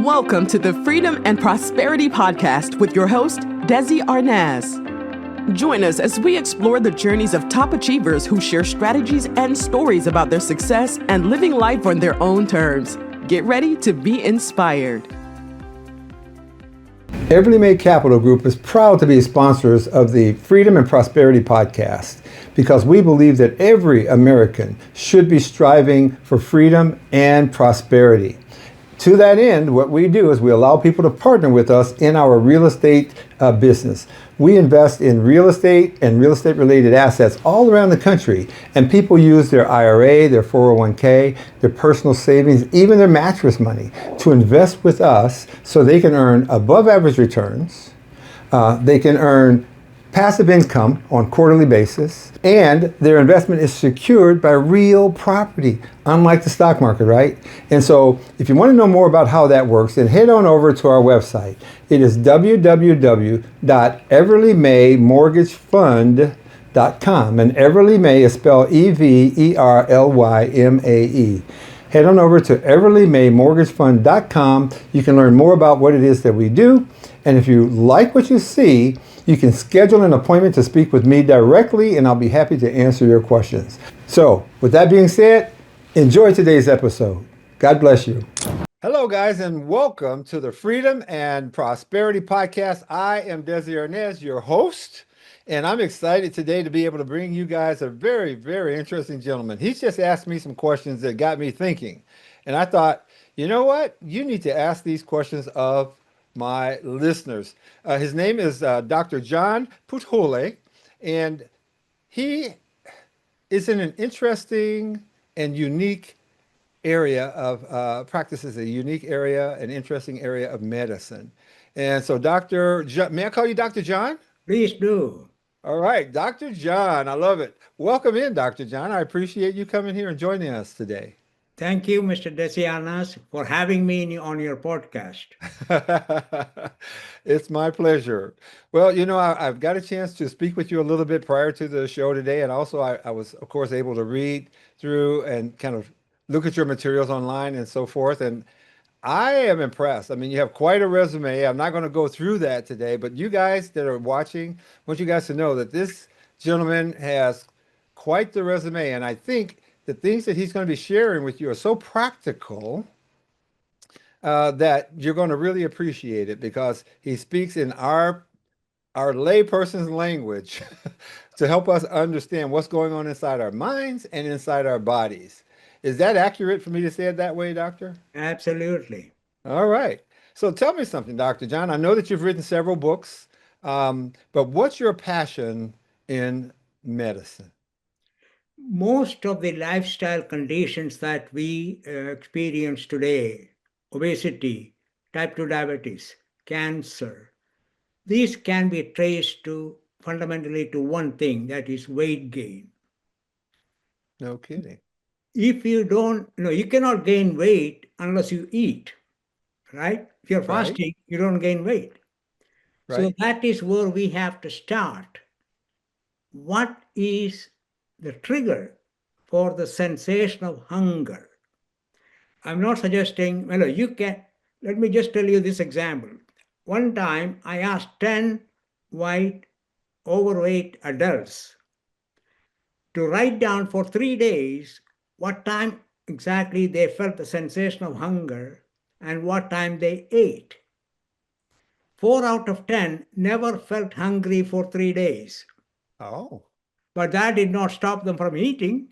Welcome to the Freedom and Prosperity Podcast with your host, Desi Arnaz. Join us as we explore the journeys of top achievers who share strategies and stories about their success and living life on their own terms. Get ready to be inspired. Everly May Capital Group is proud to be sponsors of the Freedom and Prosperity Podcast because we believe that every American should be striving for freedom and prosperity. To that end, what we do is we allow people to partner with us in our real estate business. We invest in real estate and real estate related assets all around the country, and people use their IRA, their 401k, their personal savings, even their mattress money to invest with us so they can earn above average returns. They can earn passive income on a quarterly basis, and their investment is secured by real property, unlike the stock market, right? And so if you want to know more about how that works, then head on over to our website. It is www.everlymaymortgagefund.com, and Everly May is spelled Everlymae. Head on over to everlymaymortgagefund.com. You can learn more about what it is that we do, and if you like what you see, you can schedule an appointment to speak with me directly, and I'll be happy to answer your questions. So, with that being said, enjoy today's episode. God bless you. Hello, guys, and welcome to the Freedom and Prosperity Podcast. I am Desi Arnaz, your host, and I'm excited today to be able to bring you guys a very, very interesting gentleman. He's just asked me some questions that got me thinking, and I thought, you know what? You need to ask these questions of my listeners. His name is Dr. John Poothullil, and he is in an interesting and unique area of practices, a unique area, an interesting area of medicine. And so, Dr. John, may I call you Dr. John? Please do. All right, Dr. John, I love it. Welcome in, Dr. John. I appreciate you coming here and joining us today. Thank you, Mr. Desi Arnaz, for having me on your podcast. It's my pleasure. Well, you know, I've got a chance to speak with you a little bit prior to the show today. And also, I was, of course, able to read through and kind of look at your materials online and so forth. And I am impressed. I mean, you have quite a resume. I'm not going to go through that today, but you guys that are watching, I want you guys to know that this gentleman has quite the resume. And I think the things that he's going to be sharing with you are so practical that you're going to really appreciate it because he speaks in our layperson's language to help us understand what's going on inside our minds and inside our bodies. Is that accurate for me to say it that way, Doctor? Absolutely. All right. So tell me something, Dr. John. I know that you've written several books, but what's your passion in medicine? Most of the lifestyle conditions that we experience today, obesity, type 2 diabetes, cancer, these can be traced to fundamentally to one thing, that is weight gain. No kidding. If you don't, you cannot gain weight unless you eat, right? If you're Right. fasting, you don't gain weight. So Right. that is where we have to start. What is the trigger for the sensation of hunger? I'm not suggesting, you can, let me just tell you this example. One time I asked 10 white overweight adults to write down for 3 days what time exactly they felt the sensation of hunger and what time they ate. 4 out of 10 never felt hungry for 3 days. Oh. But that did not stop them from eating.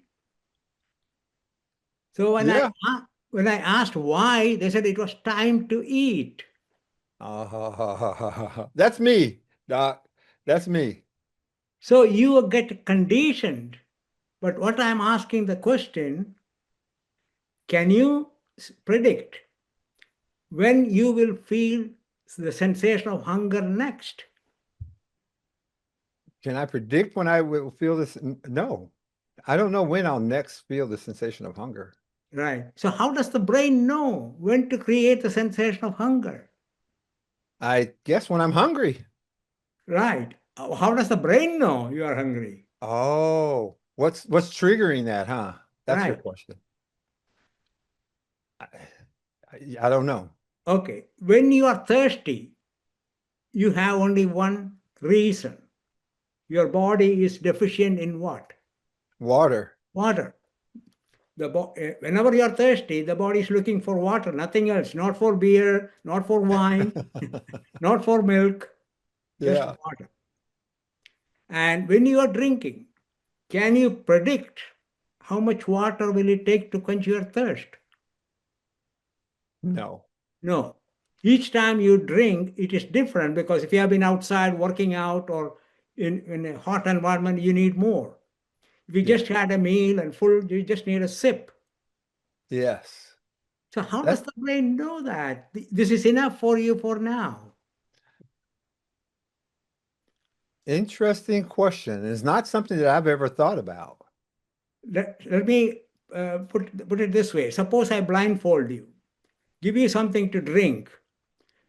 So when Yeah. I asked why, they said it was time to eat. That's me, Doc. That's me. So you get conditioned. But what I'm asking the question, can you predict when you will feel the sensation of hunger next? Can I predict when I will feel this? No, I don't know when I'll next feel the sensation of hunger. Right. So how does the brain know when to create the sensation of hunger? I guess when I'm hungry. Right. How does the brain know you are hungry? Oh, what's triggering that, huh? That's your Right. question. I don't know. Okay, when you are thirsty, you have only one reason. Your body is deficient in what? Water. Water. Whenever you are thirsty, the body is looking for water, nothing else, not for beer, not for wine, not for milk, just Yeah. water. And when you are drinking, can you predict how much water will it take to quench your thirst? No. No. Each time you drink, it is different because if you have been outside working out or in a hot environment, you need more. If you Yeah. just had a meal and full, you just need a sip. Yes. So how does That's the brain know that? This is enough for you for now. interesting question. It's not something that I've ever thought about. Let me put it this way. Suppose I blindfold you, give you something to drink.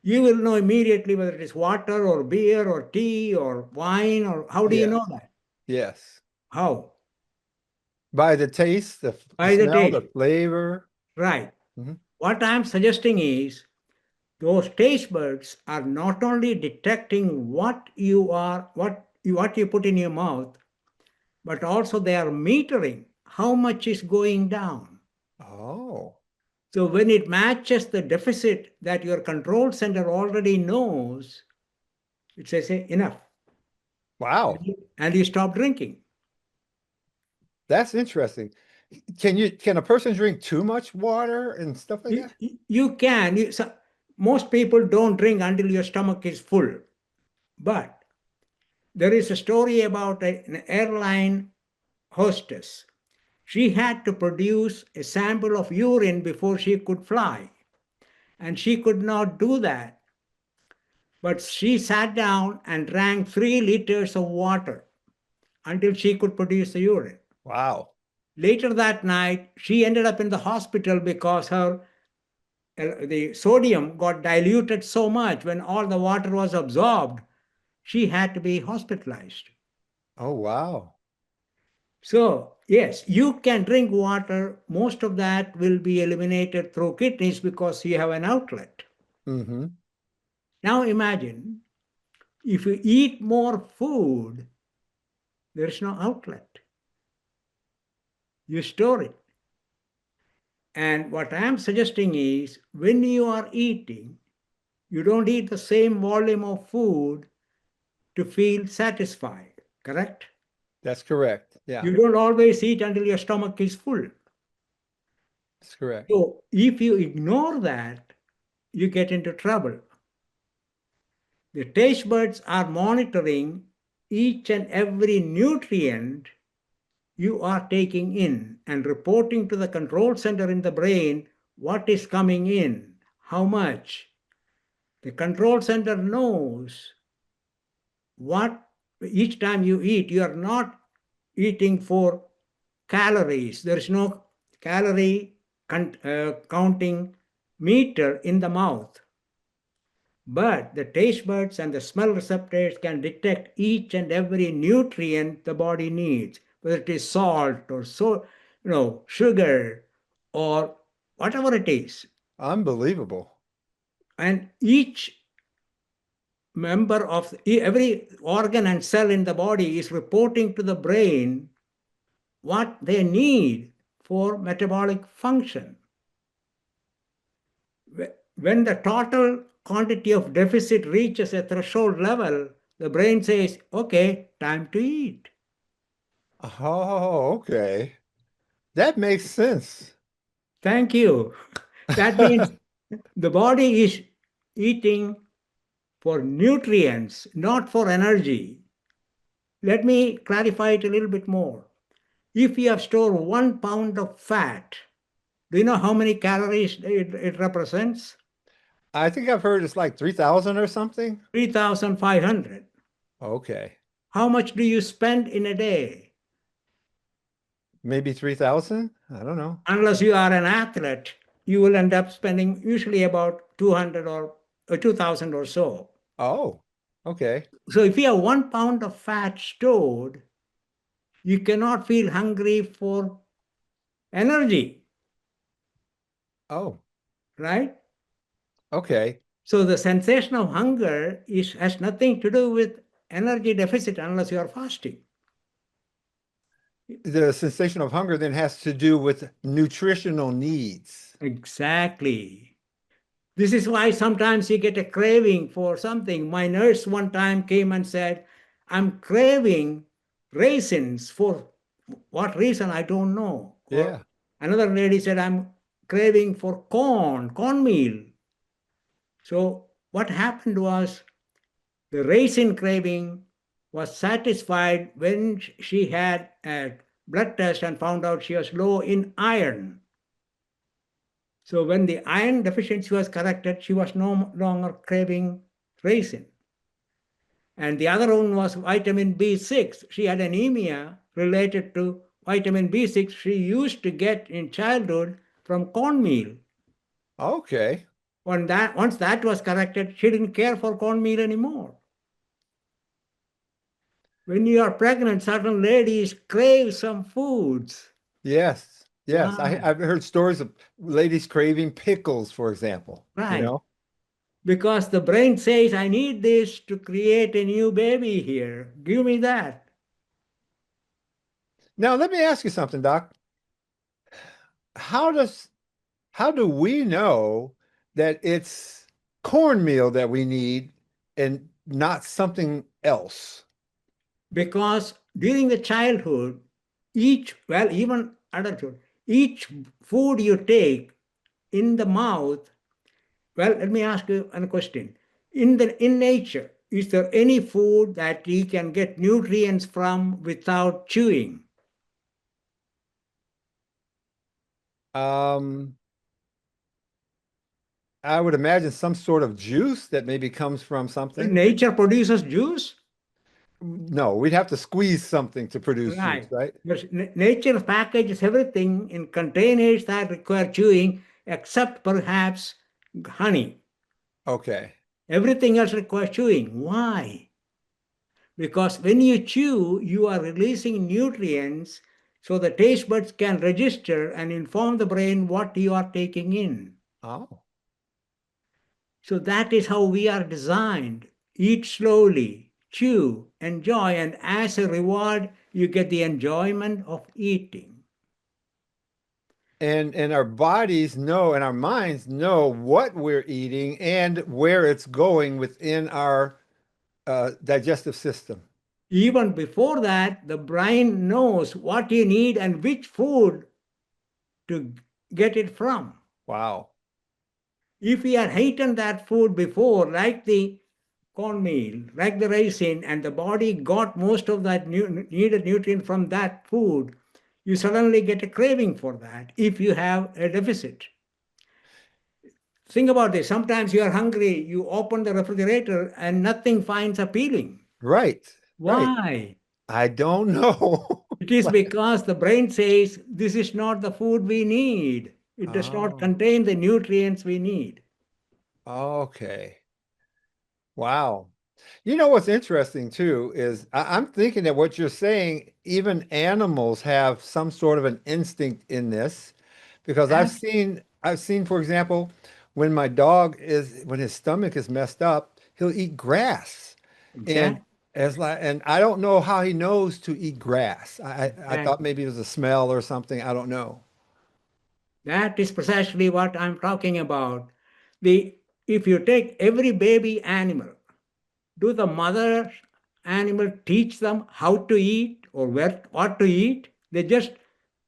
You will know immediately whether it is water or beer or tea or wine, or how do you Yes. know that? Yes. How? By the taste, the By the smell, the taste. flavor. Right. Mhm. What I'm suggesting is those taste buds are not only detecting what you put in your mouth, but also they are metering how much is going down. Oh, So when it matches the deficit that your control center already knows, it says, "Hey, enough," wow. and you stop drinking. That's interesting. Can a person drink too much water and stuff like that? You can. Most people don't drink until your stomach is full. But there is a story about an airline hostess. She had to produce a sample of urine before she could fly. And she could not do that. But she sat down and drank 3 liters of water until she could produce the urine. Wow. Later that night, she ended up in the hospital because the sodium got diluted so much when all the water was absorbed, she had to be hospitalized. Oh, wow. So, yes, you can drink water. Most of that will be eliminated through kidneys because you have an outlet. Mm-hmm. Now imagine if you eat more food, there is no outlet. You store it. And what I am suggesting is when you are eating, you don't eat the same volume of food to feel satisfied, correct? That's correct. Yeah, You don't always eat until your stomach is full. that's correct. So if you ignore that, you get into trouble. The taste buds are monitoring each and every nutrient you are taking in and reporting to the control center in the brain what is coming in, how much. The control center knows what each time you eat, you are not eating for calories. There is no calorie counting meter in the mouth. But the taste buds and the smell receptors can detect each and every nutrient the body needs, whether it is salt or sugar or whatever it is. Unbelievable. And each member of every organ and cell in the body is reporting to the brain what they need for metabolic function. When the total quantity of deficit reaches a threshold level, the brain says, okay, time to eat. Oh, okay. That makes sense. Thank you. That means the body is eating for nutrients, not for energy. Let me clarify it a little bit more. If you have stored 1 pound of fat, do you know how many calories it represents? I think I've heard it's like 3,000 or something. 3,500. Okay. How much do you spend in a day? Maybe 3,000? I don't know. Unless you are an athlete, you will end up spending usually about 200 or 2,000 or so. Oh, okay. So if you have 1 pound of fat stored, you cannot feel hungry for energy, Oh, right? Okay. So the sensation of hunger has nothing to do with energy deficit unless you are fasting. The sensation of hunger then has to do with nutritional needs. Exactly. This is why sometimes you get a craving for something. My nurse one time came and said, I'm craving raisins for what reason, I don't know. Or Yeah. another lady said, I'm craving for cornmeal. So what happened was the raisin craving was satisfied when she had a blood test and found out she was low in iron. So when the iron deficiency was corrected, she was no longer craving raisin. And the other one was vitamin B6. She had anemia related to vitamin B6 she used to get in childhood from cornmeal. Okay. Once that was corrected, she didn't care for cornmeal anymore. When you are pregnant, certain ladies crave some foods. Yes. Yes. Why? I've heard stories of ladies craving pickles, for example, you Right. know? Because the brain says, I need this to create a new baby here. Give me that. Now, let me ask you something, Doc. How does how do we know that it's cornmeal that we need and not something else? Because during the childhood, even adulthood, each food you take in the mouth, well, let me ask you a question. In nature, is there any food that you can get nutrients from without chewing? Um, I would imagine some sort of juice that maybe comes from something. Nature produces juice, No, we'd have to squeeze something to produce juice, right? right? But nature packages everything in containers that require chewing, except perhaps honey. Okay. Everything else requires chewing. Why? Because when you chew, you are releasing nutrients so the taste buds can register and inform the brain what you are taking in. Oh. So that is how we are designed. Eat slowly, chew, enjoy, and as a reward, you get the enjoyment of eating. And our bodies know and our minds know what we're eating and where it's going within our digestive system. Even before that, the brain knows what you need and which food to get it from. Wow. If we had eaten that food before, like the cornmeal, like the raisin, and the body got most of that needed nutrient from that food, you suddenly get a craving for that if you have a deficit. Think about this. Sometimes you are hungry, you open the refrigerator and nothing finds appealing. Right. Right. Why? I don't know. It is because the brain says this is not the food we need. It does not Oh, contain the nutrients we need. okay. Wow. You know what's interesting too is I'm thinking that what you're saying, even animals have some sort of an instinct in this, because That I've seen, for example, when my dog is when his stomach is messed up, he'll eat grass, and exact, as like, and I don't know how he knows to eat grass. I thought exactly. maybe it was a smell or something. I don't know. That is precisely what I'm talking about. The If you take every baby animal, do the mother animal teach them how to eat or what to eat? They just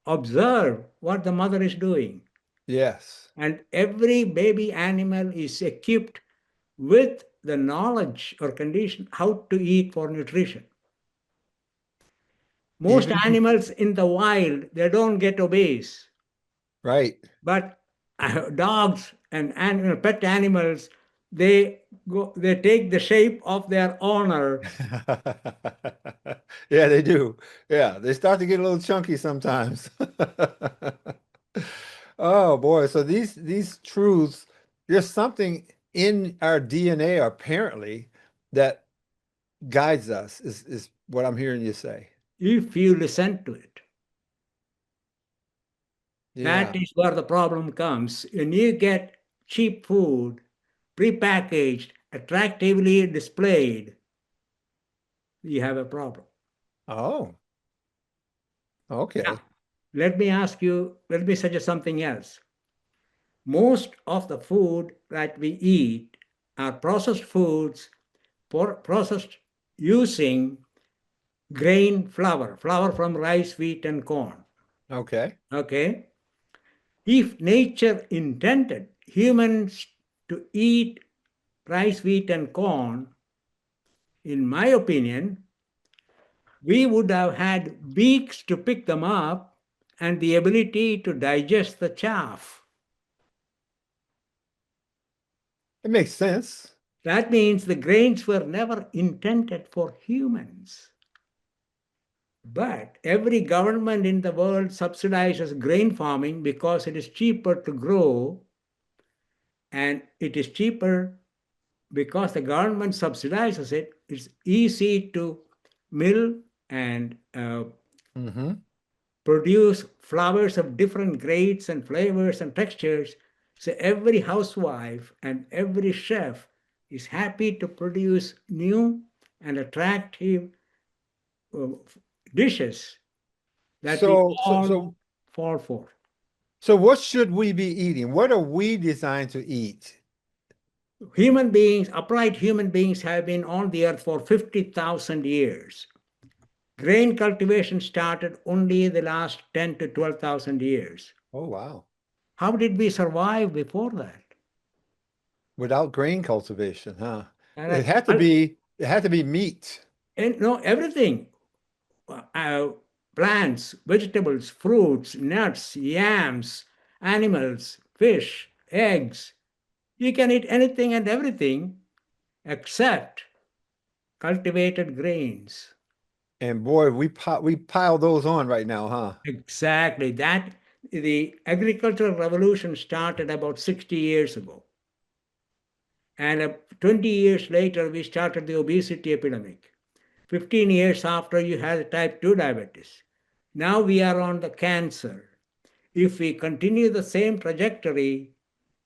observe what the mother is doing. Yes, And every baby animal is equipped with the knowledge or condition how to eat for nutrition. Most even animals in the wild, they don't get obese. right. But dogs and pet animals, they take the shape of their owner. Yeah, they do. Yeah, they start to get a little chunky sometimes. Oh boy, so these truths, there's something in our DNA apparently that guides us, is what I'm hearing you say. If you listen to it, that Yeah. is where the problem comes. When you get cheap food, prepackaged, attractively displayed, you have a problem. Oh, Now, okay. let me suggest something else. Most of the food that we eat are processed foods, processed using grain flour, flour from rice, wheat, and corn. Okay. Okay? If nature intended humans to eat rice, wheat, and corn, in my opinion, we would have had beaks to pick them up and the ability to digest the chaff. It makes sense. That means the grains were never intended for humans. But every government in the world subsidizes grain farming because it is cheaper to grow, and it is cheaper because the government subsidizes it. It's easy to mill and Mm-hmm. produce flowers of different grades and flavors and textures. So every housewife and every chef is happy to produce new and attractive uh, dishes that we So, so, all so, fall for. so what should we be eating? What are we designed to eat? Human beings, upright human beings, have been on the earth for 50,000 years. Grain cultivation started only the last 10 to 12,000 years. Oh, wow. How did we survive before that? Without grain cultivation, huh? And I, It had to be meat. and no, everything, uh, plants, vegetables, fruits, nuts, yams, animals, fish, eggs. You can eat anything and everything except cultivated grains. And boy, we pile those on right now, huh? Exactly. That the agricultural revolution started about 60 years ago. And 20 years later, we started the obesity epidemic. 15 years after, you had type 2 diabetes. Now we are on the cancer. If we continue the same trajectory,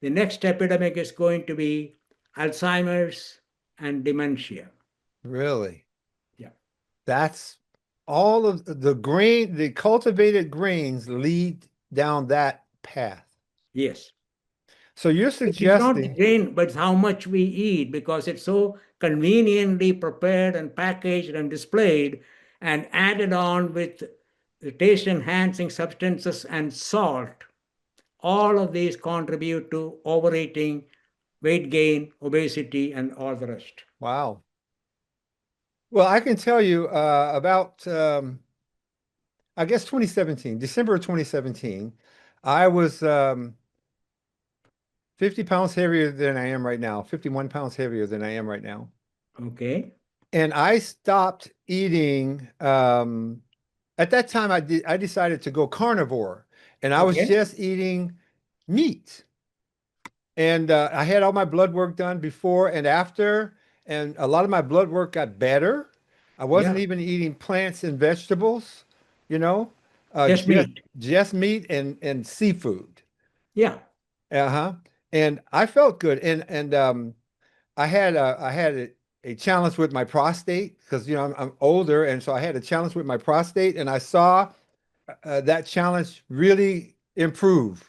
the next epidemic is going to be Alzheimer's and dementia. Really? Yeah. That's all of the cultivated grains lead down that path. Yes. So you're It's not the suggesting, grain, but it's how much we eat because it's so conveniently prepared and packaged and displayed and added on with the taste enhancing substances and salt. All of these contribute to overeating, weight gain, obesity, and all the rest. wow. Well, I can tell you about I guess 2017, December of 2017, I was 50 pounds heavier than I am right now, 51 pounds heavier than I am right now. Okay. And I stopped eating. At that time, I decided to go carnivore, and I was Okay. just eating meat. And I had all my blood work done before and after, and a lot of my blood work got better. I wasn't Yeah. even eating plants and vegetables, you know, uh, Just just meat. just meat and seafood. Yeah. Uh-huh. And I felt good. And I had a challenge with my prostate because I'm older, and so I had a challenge with my prostate, and I saw that challenge really improve.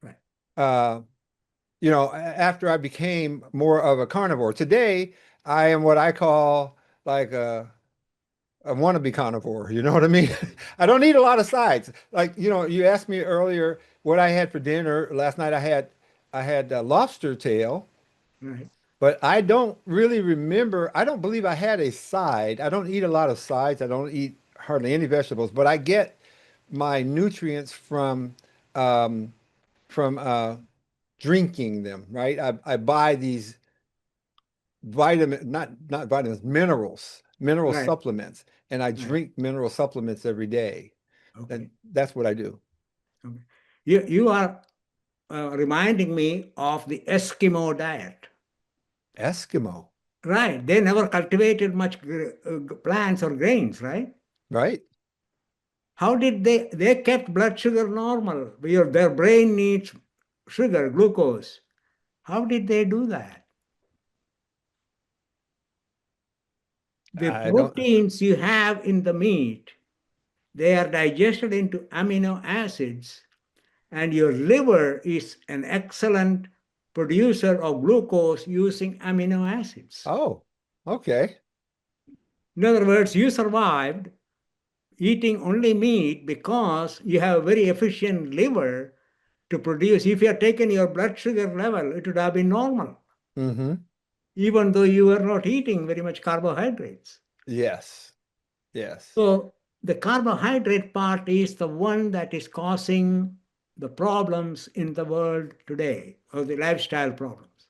Right. Uh, after I became more of a carnivore. Today, I am what I call like a wannabe carnivore. You know what I mean? I don't eat a lot of sides. Like, you asked me earlier what I had for dinner. Last night I had lobster tail, Right. but I don't really remember. I don't believe I had a side. I don't eat a lot of sides. I don't eat hardly any vegetables, but I get my nutrients um, from drinking them, right? I buy these not vitamins, mineral Right. supplements, and I Right. drink mineral supplements every day. And Okay. that's what I do. Okay. You are reminding me of the Eskimo diet. Eskimo, Right. They never cultivated much plants or grains, right? right? How did they kept blood sugar normal? Their brain needs sugar, glucose. How did they do that? The I don't. proteins you have in the meat, they are digested into amino acids, and your liver is an excellent producer of glucose using amino acids. Oh, okay. In other words, you survived eating only meat because you have a very efficient liver to produce. If you had taken your blood sugar level, it would have been normal, Mm-hmm. even though you were not eating very much carbohydrates. Yes. Yes. So the carbohydrate part is the one that is causing the problems in the world today, or the lifestyle problems.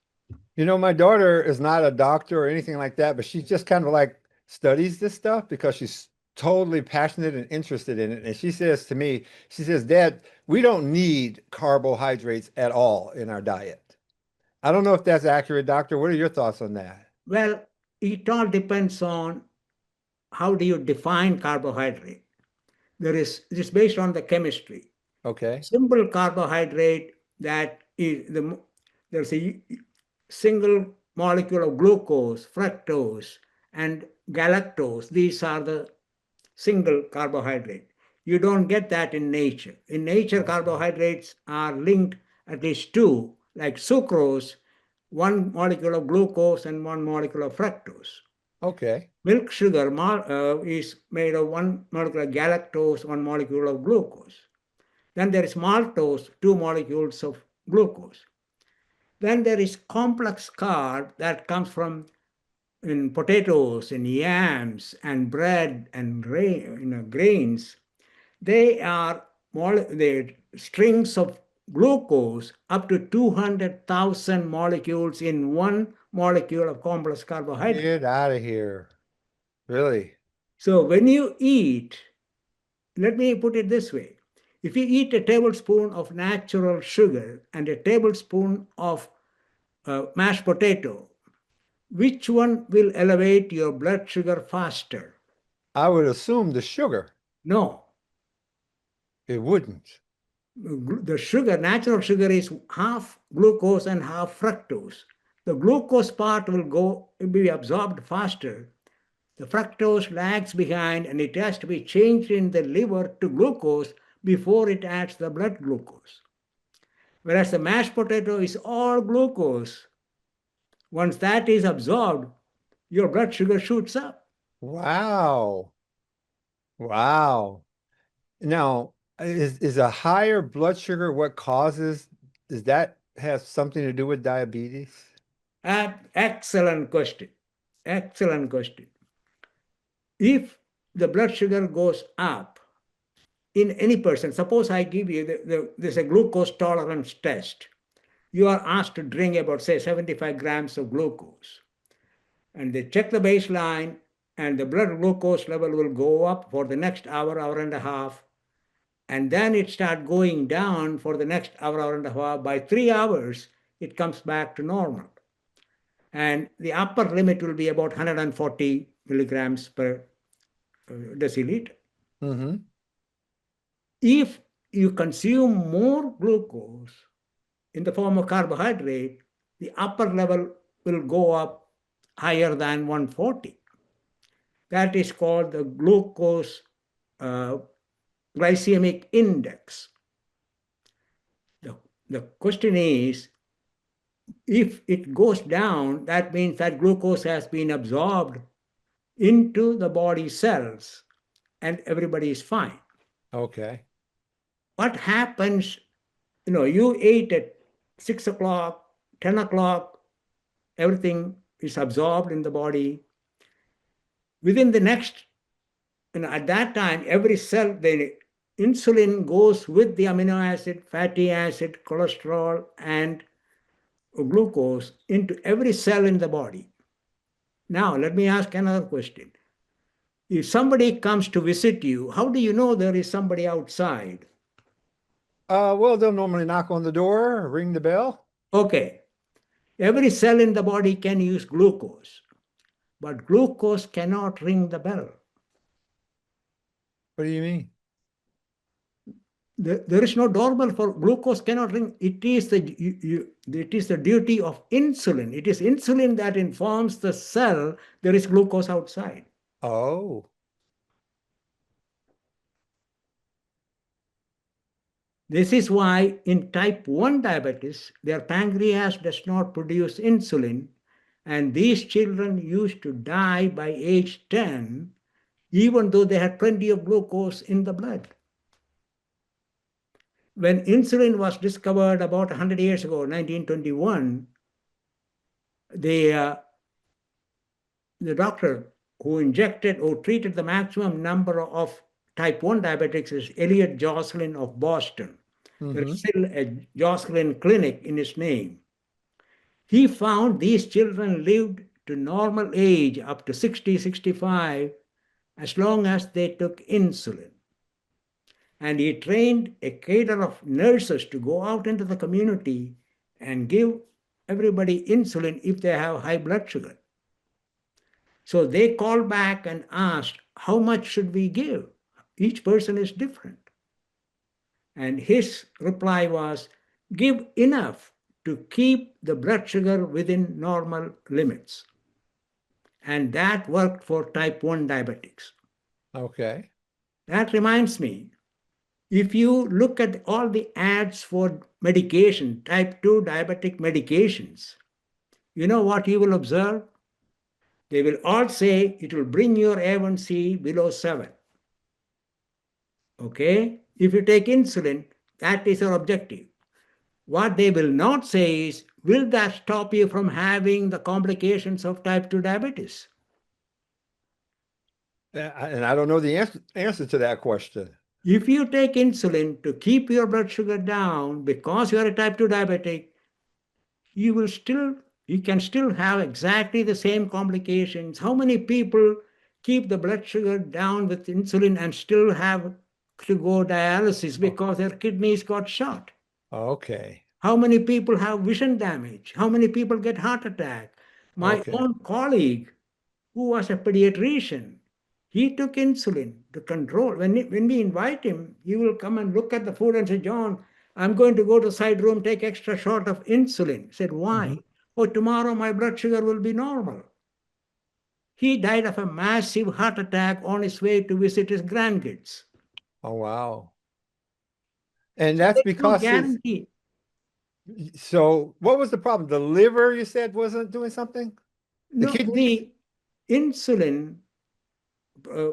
You know, my daughter is not a doctor or anything like that, but she just kind of like studies this stuff because she's totally passionate and interested in it. And she says to me, she says, Dad, we don't need carbohydrates at all in our diet. I don't know if that's accurate, doctor. What are your thoughts on that? Well, it all depends on how do you define carbohydrate. It is based on the chemistry. Okay. Simple carbohydrate that is there's a single molecule of glucose, fructose, and galactose. These are the single carbohydrate. You don't get that in nature. In nature, Okay. carbohydrates are linked at least two, like sucrose, one molecule of glucose and one molecule of fructose. Okay. Milk sugar is made of one molecule of galactose, one molecule of glucose. Then there is maltose, two molecules of glucose. Then there is complex carb that comes from in potatoes and yams and bread and grains. They are the strings of glucose up to 200,000 molecules in one molecule of complex carbohydrate. Get out of here. Really? So when you eat, let me put it this way. If you eat a tablespoon of natural sugar and a tablespoon of mashed potato, which one will elevate your blood sugar faster? I would assume the sugar. No. It wouldn't. The sugar, natural sugar, is half glucose and half fructose. The glucose part will be absorbed faster. The fructose lags behind and it has to be changed in the liver to glucose before it adds the blood glucose. Whereas the mashed potato is all glucose. Once that is absorbed, your blood sugar shoots up. Wow. Wow. Now, is a higher blood sugar what causes, does that have something to do with diabetes? Excellent question. Excellent question. If the blood sugar goes up in any person, suppose I give you there's a glucose tolerance test. You are asked to drink about, say, 75 grams of glucose. And they check the baseline, and the blood glucose level will go up for the next hour, hour and a half. And then it starts going down for the next hour, hour and a half. By 3 hours, it comes back to normal. And the upper limit will be about 140 milligrams per deciliter. Mm-hmm. If you consume more glucose in the form of carbohydrate, the upper level will go up higher than 140. That is called the glucose uh, glycemic index. The question is, if it goes down, that means that glucose has been absorbed into the body cells and everybody is fine. Okay. What happens, you ate at 6 o'clock, 10 o'clock, everything is absorbed in the body. Within the next, at that time, every cell, the insulin goes with the amino acid, fatty acid, cholesterol, and glucose into every cell in the body. Now, let me ask another question. If somebody comes to visit you, how do you know there is somebody outside? Well, they'll normally knock on the door, ring the bell. Okay, every cell in the body can use glucose, but glucose cannot ring the bell. What do you mean? There is no doorbell for glucose cannot ring. It is the duty of insulin. It is insulin that informs the cell there is glucose outside. Oh, This is why in type 1 diabetes, their pancreas does not produce insulin, and these children used to die by age 10, even though they had plenty of glucose in the blood. When insulin was discovered about 100 years ago, 1921, the doctor who injected or treated the maximum number of type 1 diabetics is Elliot Jocelyn of Boston. There's still a Jocelyn clinic in his name. He found these children lived to normal age up to 60, 65, as long as they took insulin. And he trained a cadre of nurses to go out into the community and give everybody insulin if they have high blood sugar. So they called back and asked, how much should we give? Each person is different. And his reply was, give enough to keep the blood sugar within normal limits. And that worked for type 1 diabetics. okay. That reminds me, if you look at all the ads for medication, type 2 diabetic medications, you know what you will observe? They will all say it will bring your A1C below 7. Okay? If you take insulin, that is your objective. What they will not say is, will that stop you from having the complications of type 2 diabetes? And I don't know the answer to that question. If you take insulin to keep your blood sugar down because you are a type 2 diabetic, you can still have exactly the same complications. How many people keep the blood sugar down with insulin and still have to go dialysis because their kidneys got shot? Okay. How many people have vision damage? How many people get heart attack? My Okay. own colleague, who was a pediatrician, he took insulin to control. When we invite him, he will come and look at the food and say, John, I'm going to go to the side room, take extra shot of insulin. I said, why? Oh, tomorrow my blood sugar will be normal. He died of a massive heart attack on his way to visit his grandkids. Oh, wow. And So that's there's no because guarantee. so what was the problem? The liver, you said, wasn't doing something? The No, kidneys? the insulin uh,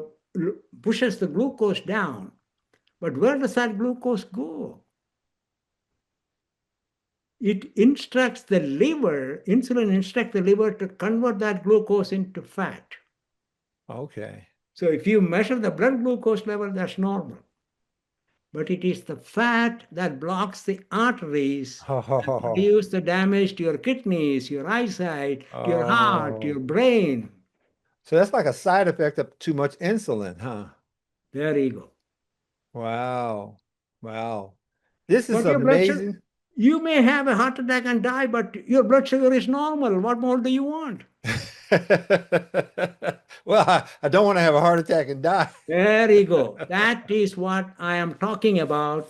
pushes the glucose down. But where does that glucose go? It instructs the liver, insulin instructs the liver to convert that glucose into fat. Okay. So if you measure the blood glucose level, that's normal. But it is the fat that blocks the arteries and Oh, produce the damage to your kidneys, your eyesight, to your heart, to your oh. brain. So that's like a side effect of too much insulin, huh? There you go. Wow. Wow. This is But your blood sugar, amazing. you may have a heart attack and die, but your blood sugar is normal. What more do you want? Well, I don't want to have a heart attack and die. There you go. That is what I am talking about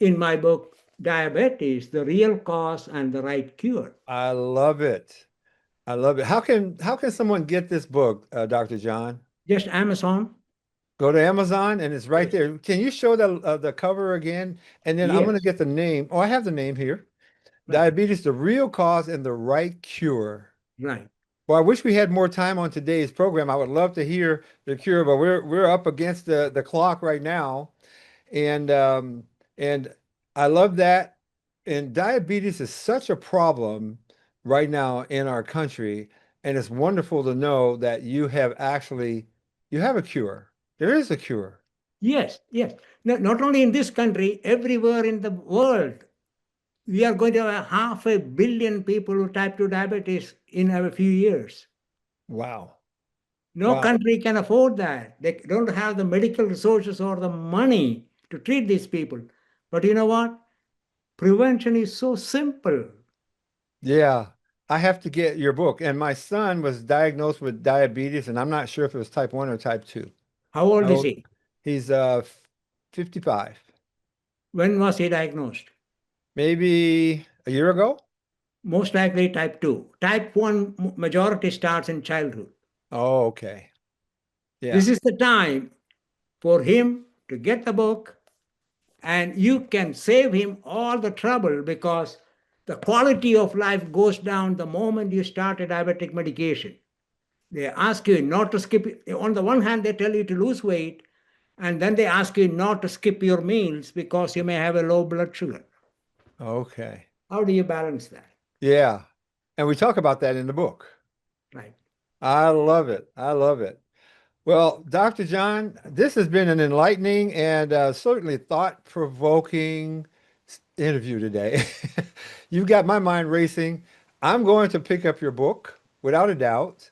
in my book, Diabetes, the Real Cause and the Right Cure. I love it. I love it. How can someone get this book, Dr. John? Just Amazon. Go to Amazon and it's right Yes. there. Can you show the cover again? And then I'm going to Yes. get the name. Oh, I have the name here. Right. Diabetes, the real cause and the right cure. Right. Well, I wish we had more time on today's program. I would love to hear the cure, but we're up against the clock right now. And I love that. And diabetes is such a problem right now in our country. And it's wonderful to know that you have a cure. There is a cure. Yes. Yes. Not only in this country, everywhere in the world, we are going to have 500 million people with type 2 diabetes in a few years. Wow. No Wow. country can afford that. They don't have the medical resources or the money to treat these people. But you know what? Prevention is so simple. Yeah. I have to get your book. And my son was diagnosed with diabetes, and I'm not sure if it was type 1 or type 2. How old is Oh, he? he's 55. When was he diagnosed? Maybe a year ago? Most likely type 2. Type 1 majority starts in childhood. Oh, okay. Yeah. This is the time for him to get the book, and you can save him all the trouble because the quality of life goes down the moment you start a diabetic medication. They ask you not to skip. On the one hand, they tell you to lose weight, and then they ask you not to skip your meals because you may have a low blood sugar. Okay. How do you balance that? Yeah. And we talk about that in the book. Right. I love it. I love it. Well, Dr. John, this has been an enlightening and certainly thought-provoking interview today. You've got my mind racing. I'm going to pick up your book without a doubt,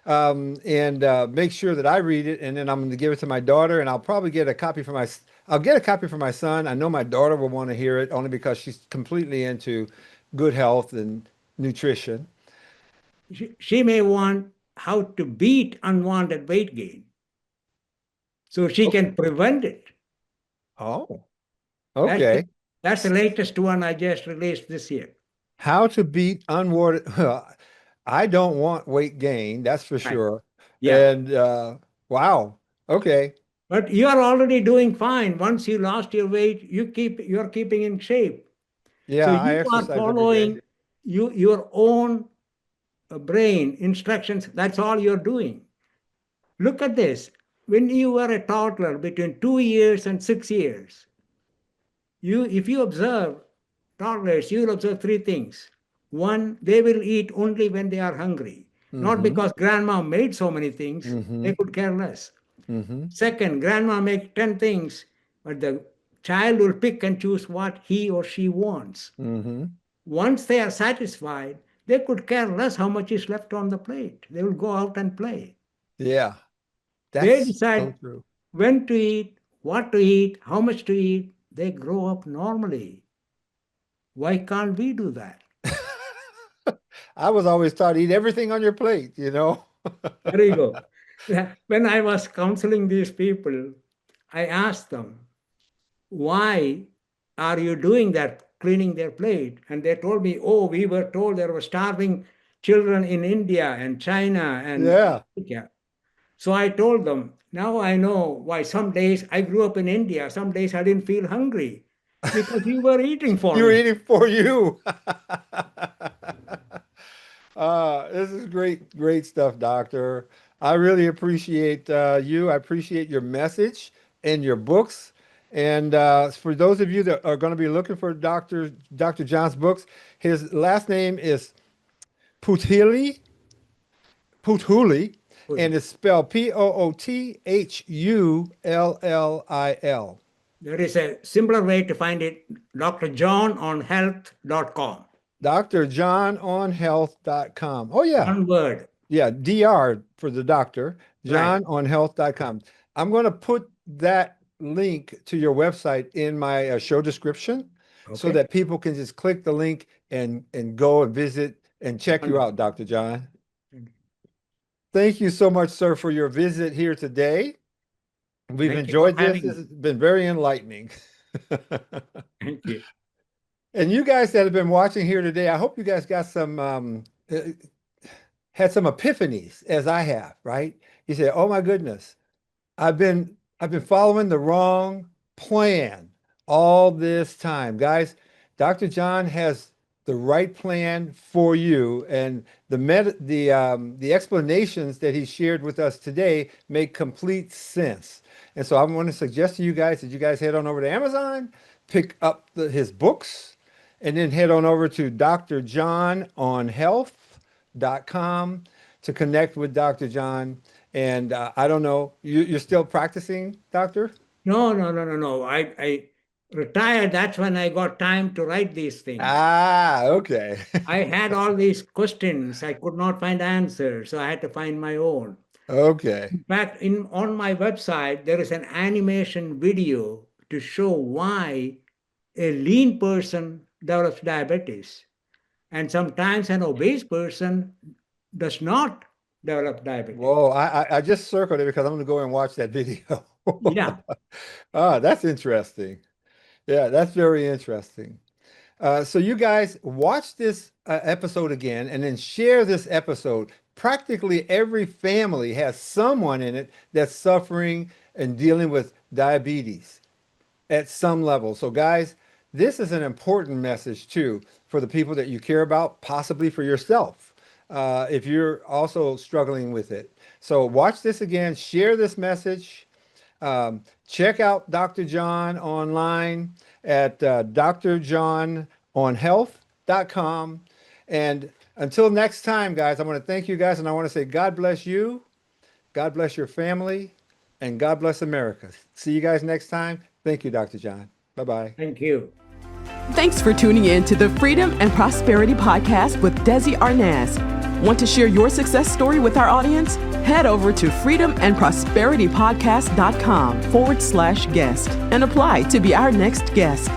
and make sure that I read it, and then I'm going to give it to my daughter, and I'll probably get a copy for my. I'll get a copy for my son. I know my daughter will want to hear it only because she's completely into good health and nutrition. She may want how to beat unwanted weight gain so she Okay. can prevent it. Oh, That's the, okay. that's the latest one I just released this year. How to beat unwanted. I don't want weight gain, that's for Right. sure. Yeah. And wow. Okay. But you are already doing fine. Once you lost your weight, you're keeping in shape. So Yeah, I you are exercise every day. following your own brain instructions. That's all you're doing. Look at this. When you were a toddler between 2 years and 6 years, if you observe toddlers, you will observe three things. One, they will eat only when they are hungry, not Mm-hmm. because grandma made so many things, Mm-hmm. they could care less. Mm-hmm. Second, grandma make 10 things, but the child will pick and choose what he or she wants. Mm-hmm. Once they are satisfied, they could care less how much is left on the plate. They will go out and play. Yeah, They that's so decide true. when to eat, what to eat, how much to eat. They grow up normally. Why can't we do that? I was always taught eat everything on your plate, you know? There you go. When I was counseling these people, I asked them, why are you doing that, cleaning their plate? And they told me, oh, we were told there were starving children in India and China and Yeah. Africa. So I told them, now I know why some days I grew up in India, some days I didn't feel hungry because you were eating for You were me. eating for you. This is great, great stuff, Doctor. I really appreciate you. I appreciate your message and your books. And for those of you that are going to be looking for Dr. John's books, his last name is Poothullil, Poothullil, and it's spelled Poothullil. There is a simpler way to find it, drjohnonhealth.com. drjohnonhealth.com. Oh, yeah. One word. Yeah, DR for the doctor, Right. johnonhealth.com. I'm going to put that link to your website in my show description so Okay. that people can just click the link and go and visit and check you Wonderful. out, Dr. John. Thank you so much, sir, for your visit here today. We've Thank you for enjoyed this. having This me. has been very enlightening. Thank you. And you guys that have been watching here today, I hope you guys got some had some epiphanies as I have, right? You say, "Oh my goodness, I've been following the wrong plan all this time." Guys, Dr. John has the right plan for you, and the explanations that he shared with us today make complete sense. And so I'm going to suggest to you guys that you guys head on over to Amazon, pick up his books, and then head on over to drjohnonhealth.com to connect with Dr. John. And I don't know, you're still practicing, doctor? No, no, no, no, no. I retired. That's when I got time to write these things. Ah, okay. I had all these questions. I could not find answers, so I had to find my own. Okay. In fact, on my website, there is an animation video to show why a lean person develops diabetes. And sometimes an obese person does not develop diabetes. Whoa, I just circled it because I'm going to go and watch that video. Yeah. Ah, that's interesting. Yeah, that's very interesting. So you guys watch this episode again and then share this episode. Practically every family has someone in it that's suffering and dealing with diabetes at some level. So guys, this is an important message too for the people that you care about, possibly for yourself, if you're also struggling with it. So watch this again, share this message. Check out Dr. John online at drjohnonhealth.com. And until next time, guys, I want to thank you guys, and I want to say God bless you, God bless your family, and God bless America. See you guys next time. Thank you, Dr. John. Bye-bye. Thank you. Thanks for tuning in to the Freedom and Prosperity Podcast with Desi Arnaz. Want to share your success story with our audience? Head over to freedomandprosperitypodcast.com/guest and apply to be our next guest.